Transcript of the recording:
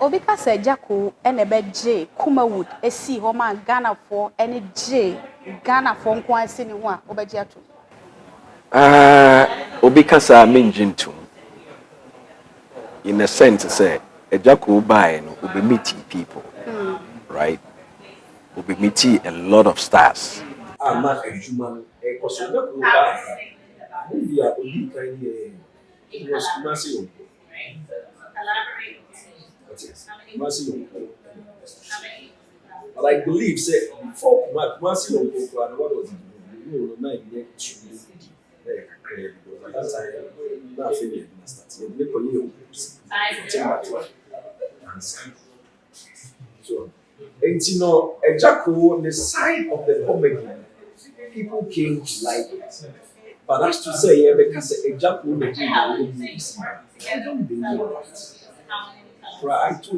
Obika say Agya Koo ene be J Kumawood esi ho ma Ghana for ene J Ghana for nko ansi ne ho a obeji ato. Obika sa menjintum. In a sense say Agya Koo by no obe meeting people. Right? Obe meeting a lot of stars. Ama ejuma e koso Agya Koo ba movie a odi kan it was massive. But I believe say before massive what was it? You know, at that time, nothing yet started. You make so, and you know, Agya Koo, the side of the comedy, people came to like it. But that's to say, yeah, because Agya Koo, I don't believe that. Right?